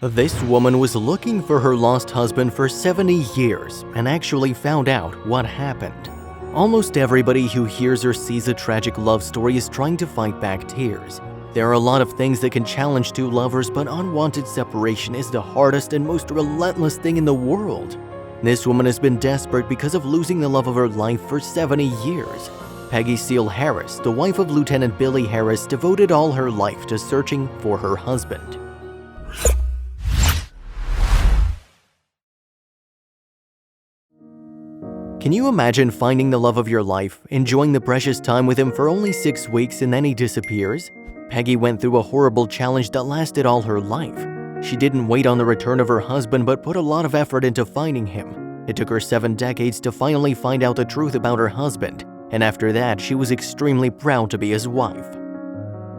This woman was looking for her lost husband for 70 years and actually found out what happened. Almost everybody who hears or sees a tragic love story is trying to fight back tears. There are a lot of things that can challenge two lovers, but unwanted separation is the hardest and most relentless thing in the world. This woman has been desperate because of losing the love of her life for 70 years. Peggy Seal Harris, the wife of Lieutenant Billy Harris, devoted all her life to searching for her husband. Can you imagine finding the love of your life, enjoying the precious time with him for only 6 weeks, and then he disappears? Peggy went through a horrible challenge that lasted all her life. She didn't wait on the return of her husband but put a lot of effort into finding him. It took her 7 decades to finally find out the truth about her husband, and after that she was extremely proud to be his wife.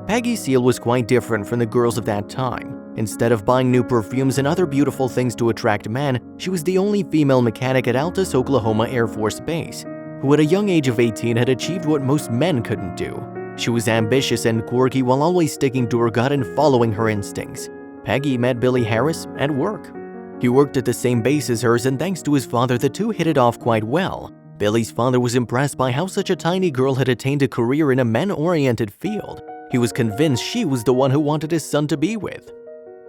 Peggy Seal was quite different from the girls of that time. Instead of buying new perfumes and other beautiful things to attract men, she was the only female mechanic at Altus, Oklahoma Air Force Base, who at a young age of 18 had achieved what most men couldn't do. She was ambitious and quirky while always sticking to her gut and following her instincts. Peggy met Billy Harris at work. He worked at the same base as hers, and thanks to his father, the two hit it off quite well. Billy's father was impressed by how such a tiny girl had attained a career in a men-oriented field. He was convinced she was the one who wanted his son to be with.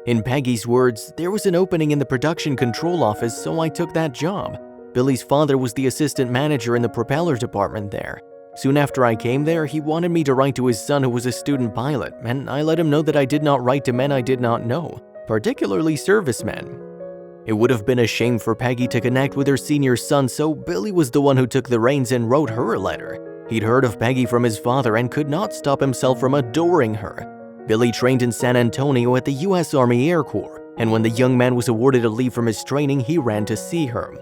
In Peggy's words, "There was an opening in the production control office, so I took that job." Billy's father was the assistant manager in the propeller department there. Soon after I came there, he wanted me to write to his son who was a student pilot, and I let him know that I did not write to men I did not know, particularly servicemen. It would have been a shame for Peggy to connect with her senior son, so Billy was the one who took the reins and wrote her a letter. He'd heard of Peggy from his father and could not stop himself from adoring her. Billy trained in San Antonio at the U.S. Army Air Corps, and when the young man was awarded a leave from his training, he ran to see her.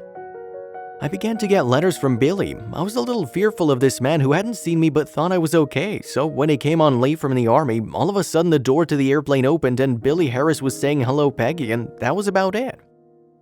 I began to get letters from Billy. I was a little fearful of this man who hadn't seen me but thought I was okay, so when he came on leave from the Army, all of a sudden the door to the airplane opened and Billy Harris was saying hello Peggy, and that was about it.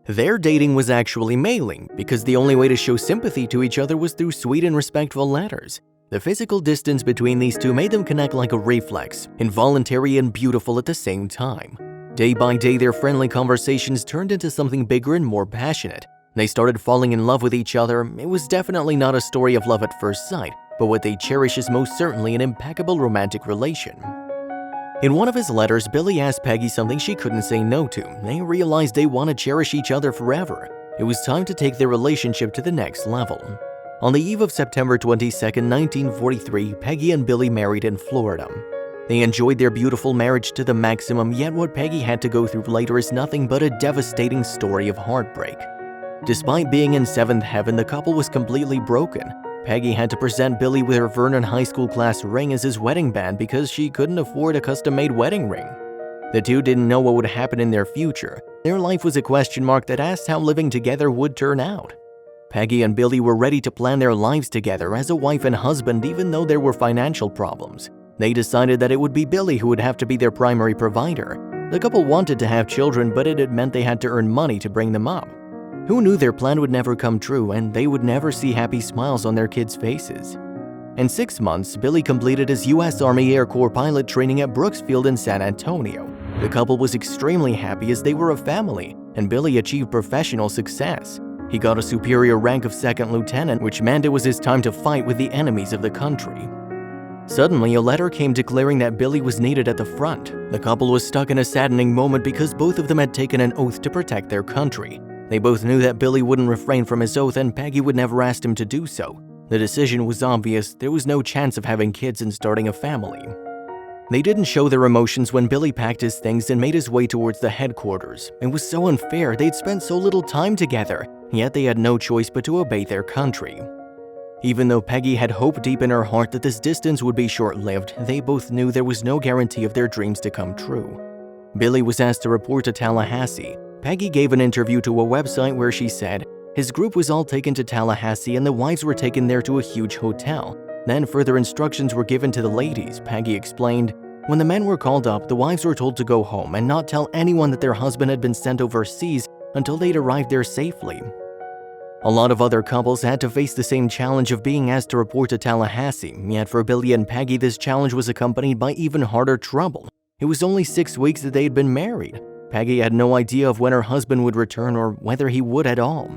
Their dating was actually mailing, because the only way to show sympathy to each other was through sweet and respectful letters. The physical distance between these two made them connect like a reflex, involuntary and beautiful at the same time. Day by day, their friendly conversations turned into something bigger and more passionate. They started falling in love with each other. It was definitely not a story of love at first sight, but what they cherish is most certainly an impeccable romantic relation. In one of his letters, Billy asked Peggy something she couldn't say no to. They realized they want to cherish each other forever. It was time to take their relationship to the next level. On the eve of September 22, 1943, Peggy and Billy married in Florida. They enjoyed their beautiful marriage to the maximum, yet what Peggy had to go through later is nothing but a devastating story of heartbreak. Despite being in seventh heaven, the couple was completely broken. Peggy had to present Billy with her Vernon High School class ring as his wedding band because she couldn't afford a custom-made wedding ring. The two didn't know what would happen in their future. Their life was a question mark that asked how living together would turn out. Peggy and Billy were ready to plan their lives together as a wife and husband, even though there were financial problems. They decided that it would be Billy who would have to be their primary provider. The couple wanted to have children, but it had meant they had to earn money to bring them up. Who knew their plan would never come true and they would never see happy smiles on their kids' faces? In 6 months, Billy completed his U.S. Army Air Corps pilot training at Brooks Field in San Antonio. The couple was extremely happy as they were a family, and Billy achieved professional success. He got a superior rank of second lieutenant, which meant it was his time to fight with the enemies of the country. Suddenly, a letter came declaring that Billy was needed at the front. The couple was stuck in a saddening moment because both of them had taken an oath to protect their country. They both knew that Billy wouldn't refrain from his oath and Peggy would never ask him to do so. The decision was obvious. There was no chance of having kids and starting a family. They didn't show their emotions when Billy packed his things and made his way towards the headquarters. It was so unfair. They'd spent so little time together, yet they had no choice but to obey their country. Even though Peggy had hope deep in her heart that this distance would be short-lived, they both knew there was no guarantee of their dreams to come true. Billy was asked to report to Tallahassee. Peggy gave an interview to a website where she said, his group was all taken to Tallahassee and the wives were taken there to a huge hotel. Then further instructions were given to the ladies, Peggy explained. When the men were called up, the wives were told to go home and not tell anyone that their husband had been sent overseas until they'd arrived there safely. A lot of other couples had to face the same challenge of being asked to report to Tallahassee, yet for Billy and Peggy this challenge was accompanied by even harder trouble. It was only 6 weeks that they had been married. Peggy had no idea of when her husband would return or whether he would at all.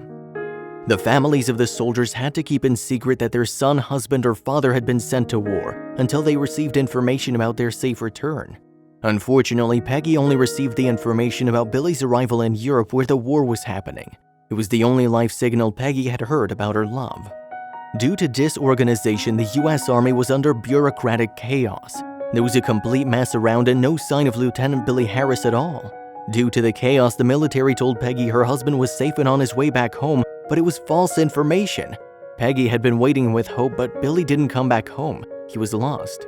The families of the soldiers had to keep in secret that their son, husband, or father had been sent to war until they received information about their safe return. Unfortunately, Peggy only received the information about Billy's arrival in Europe where the war was happening. It was the only life signal Peggy had heard about her love. Due to disorganization, the US Army was under bureaucratic chaos. There was a complete mess around and no sign of Lieutenant Billy Harris at all. Due to the chaos, the military told Peggy her husband was safe and on his way back home, but it was false information. Peggy had been waiting with hope, but Billy didn't come back home. He was lost.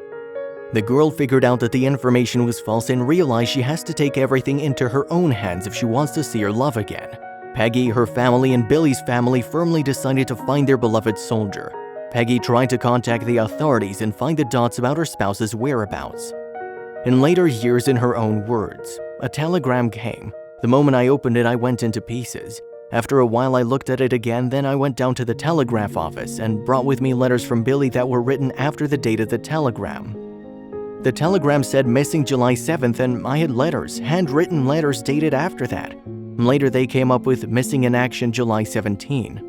The girl figured out that the information was false and realized she has to take everything into her own hands if she wants to see her love again. Peggy, her family, and Billy's family firmly decided to find their beloved soldier. Peggy tried to contact the authorities and find the dots about her spouse's whereabouts. In later years, in her own words, a telegram came. The moment I opened it, I went into pieces. After a while, I looked at it again, then I went down to the telegraph office and brought with me letters from Billy that were written after the date of the telegram. The telegram said missing July 7th, and I had letters, handwritten letters dated after that. Later, they came up with missing in action July 17.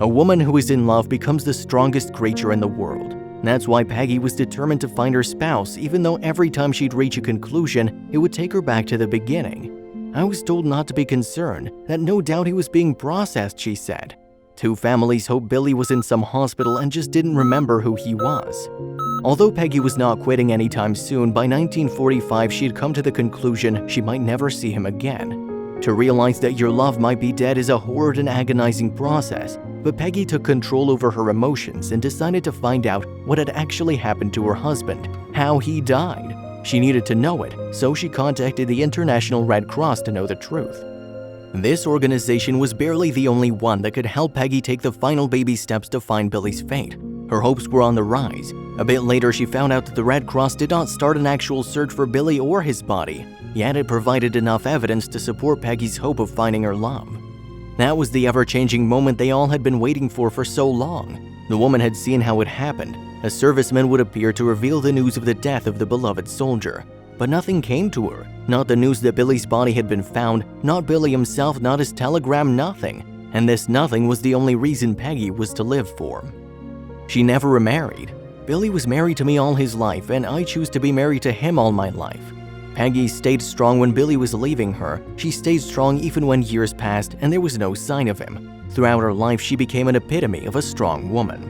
A woman who is in love becomes the strongest creature in the world. That's why Peggy was determined to find her spouse, even though every time she'd reach a conclusion, it would take her back to the beginning. I was told not to be concerned, that no doubt he was being processed, she said. Two families hoped Billy was in some hospital and just didn't remember who he was. Although Peggy was not quitting anytime soon, by 1945 she had come to the conclusion she might never see him again. To realize that your love might be dead is a horrid and agonizing process, but Peggy took control over her emotions and decided to find out what had actually happened to her husband, how he died. She needed to know it, so she contacted the International Red Cross to know the truth. This organization was barely the only one that could help Peggy take the final baby steps to find Billy's fate. Her hopes were on the rise. A bit later, she found out that the Red Cross did not start an actual search for Billy or his body, yet it provided enough evidence to support Peggy's hope of finding her love. That was the ever-changing moment they all had been waiting for so long. The woman had seen how it happened. A serviceman would appear to reveal the news of the death of the beloved soldier. But nothing came to her. Not the news that Billy's body had been found, not Billy himself, not his telegram, nothing. And this nothing was the only reason Peggy was to live for. She never remarried. Billy was married to me all his life, and I choose to be married to him all my life. Peggy stayed strong when Billy was leaving her. She stayed strong even when years passed and there was no sign of him. Throughout her life, she became an epitome of a strong woman.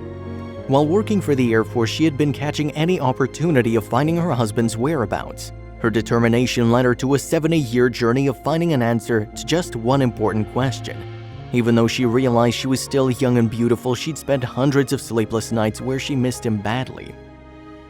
While working for the Air Force, she had been catching any opportunity of finding her husband's whereabouts. Her determination led her to a 70-year journey of finding an answer to just one important question. Even though she realized she was still young and beautiful, she'd spent hundreds of sleepless nights where she missed him badly.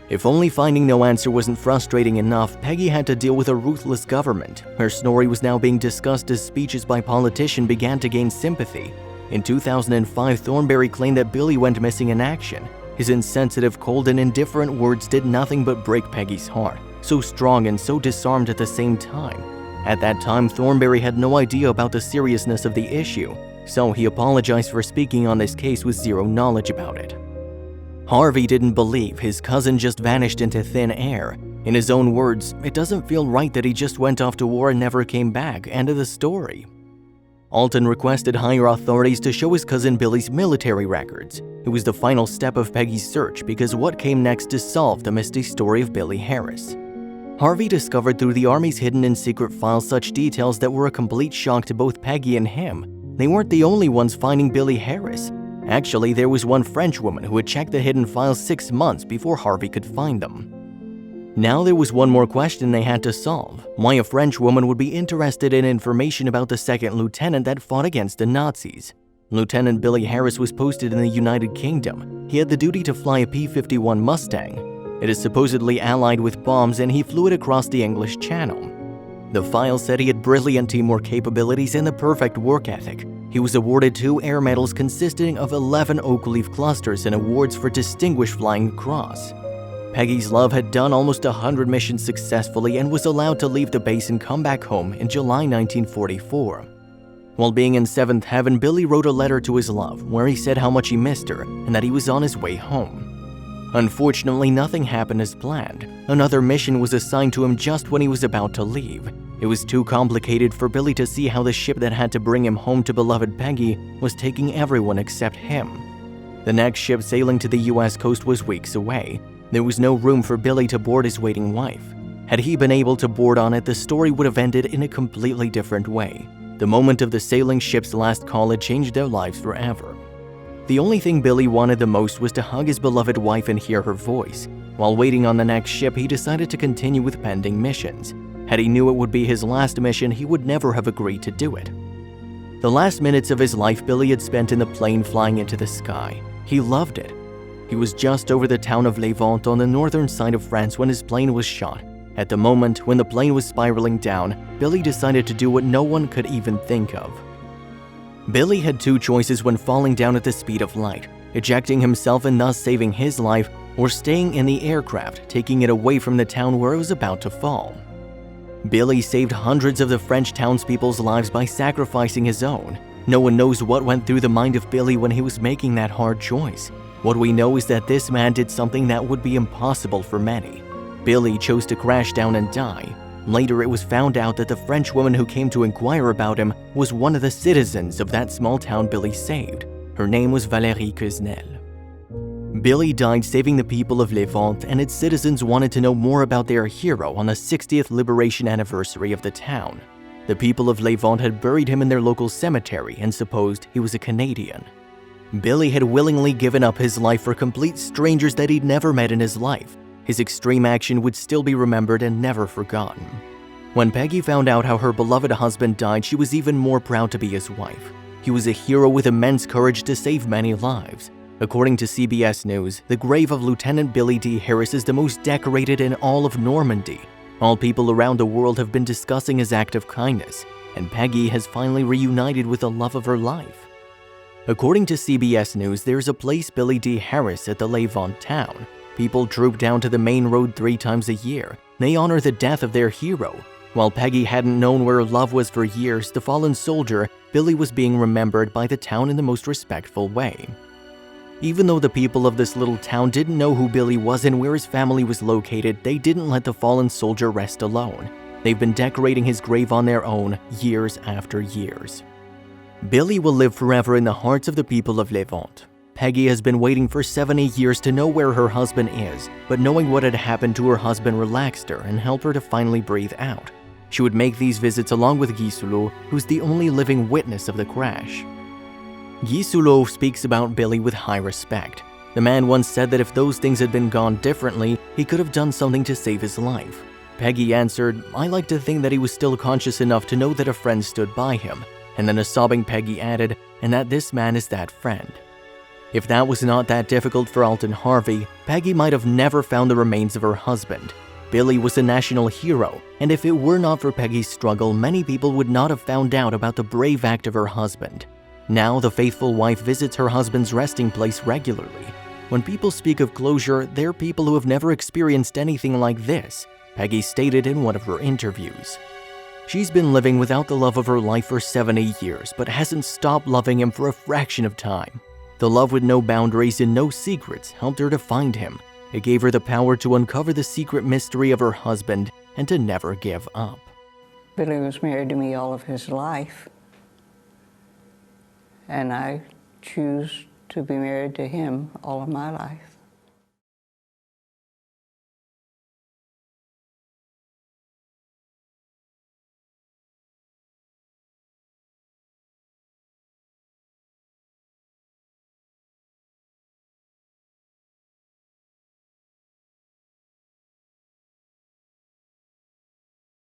If only finding no answer wasn't frustrating enough, Peggy had to deal with a ruthless government. Her story was now being discussed as speeches by politicians began to gain sympathy. In 2005, Thornberry claimed that Billy went missing in action. His insensitive, cold, and indifferent words did nothing but break Peggy's heart, so strong and so disarmed at the same time. At that time, Thornberry had no idea about the seriousness of the issue, so he apologized for speaking on this case with zero knowledge about it. Harvey didn't believe his cousin just vanished into thin air. In his own words, it doesn't feel right that he just went off to war and never came back. End of the story. Alton requested higher authorities to show his cousin Billy's military records. It was the final step of Peggy's search because what came next to solve the misty story of Billy Harris. Harvey discovered through the Army's hidden and secret files such details that were a complete shock to both Peggy and him. They weren't the only ones finding Billy Harris. Actually, there was one French woman who had checked the hidden files 6 months before Harvey could find them. Now there was one more question they had to solve: why a French woman would be interested in information about the second lieutenant that fought against the Nazis. Lieutenant Billy Harris was posted in the United Kingdom. He had the duty to fly a P-51 Mustang. It is supposedly allied with bombs, and he flew it across the English Channel. The file said he had brilliant teamwork capabilities and the perfect work ethic. He was awarded 2 air medals consisting of 11 oak leaf clusters and awards for distinguished flying across. Peggy's love had done almost 100 missions successfully and was allowed to leave the base and come back home in July 1944. While being in 7th heaven, Billy wrote a letter to his love where he said how much he missed her and that he was on his way home. Unfortunately, nothing happened as planned. Another mission was assigned to him just when he was about to leave. It was too complicated for Billy to see how the ship that had to bring him home to beloved Peggy was taking everyone except him. The next ship sailing to the US coast was weeks away. There was no room for Billy to board his waiting wife. Had he been able to board on it, the story would have ended in a completely different way. The moment of the sailing ship's last call had changed their lives forever. The only thing Billy wanted the most was to hug his beloved wife and hear her voice. While waiting on the next ship, he decided to continue with pending missions. Had he knew it would be his last mission, he would never have agreed to do it. The last minutes of his life Billy had spent in the plane flying into the sky. He loved it. He was just over the town of Les Ventes on the northern side of France when his plane was shot. At the moment when the plane was spiraling down, Billy decided to do what no one could even think of. Billy had two choices when falling down at the speed of light: ejecting himself and thus saving his life, or staying in the aircraft, taking it away from the town where it was about to fall. Billy saved hundreds of the French townspeople's lives by sacrificing his own. No one knows what went through the mind of Billy when he was making that hard choice. What we know is that this man did something that would be impossible for many. Billy chose to crash down and die. Later, it was found out that the French woman who came to inquire about him was one of the citizens of that small town Billy saved. Her name was Valérie Quesnel. Billy died saving the people of Les Ventes, and its citizens wanted to know more about their hero on the 60th liberation anniversary of the town. The people of Les Ventes had buried him in their local cemetery and supposed he was a Canadian. Billy had willingly given up his life for complete strangers that he'd never met in his life. His extreme action would still be remembered and never forgotten. When Peggy found out how her beloved husband died, she was even more proud to be his wife. He was a hero with immense courage to save many lives. According to CBS News, the grave of Lieutenant Billy D. Harris is the most decorated in all of Normandy. All people around the world have been discussing his act of kindness, and Peggy has finally reunited with the love of her life. According to CBS News, there's a place Billy D. Harris at the Les Ventes town. People troop down to the main road 3 times a year. They honor the death of their hero. While Peggy hadn't known where love was for years, the fallen soldier, Billy was being remembered by the town in the most respectful way. Even though the people of this little town didn't know who Billy was and where his family was located, they didn't let the fallen soldier rest alone. They've been decorating his grave on their own, years after years. Billy will live forever in the hearts of the people of Les Ventes. Peggy has been waiting for 70 years to know where her husband is, but knowing what had happened to her husband relaxed her and helped her to finally breathe out. She would make these visits along with Guy Soulot, who's the only living witness of the crash. Guy Soulot speaks about Billy with high respect. The man once said that if those things had been gone differently, he could have done something to save his life. Peggy answered, "I like to think that he was still conscious enough to know that a friend stood by him." And then a sobbing Peggy added, "and that this man is that friend." If that was not that difficult for Alton Harvey, Peggy might have never found the remains of her husband. Billy was a national hero, and if it were not for Peggy's struggle, many people would not have found out about the brave act of her husband. Now, the faithful wife visits her husband's resting place regularly. When people speak of closure, they're people who have never experienced anything like this, Peggy stated in one of her interviews. She's been living without the love of her life for 70 years, but hasn't stopped loving him for a fraction of time. The love with no boundaries and no secrets helped her to find him. It gave her the power to uncover the secret mystery of her husband and to never give up. Billy was married to me all of his life, and I choose to be married to him all of my life.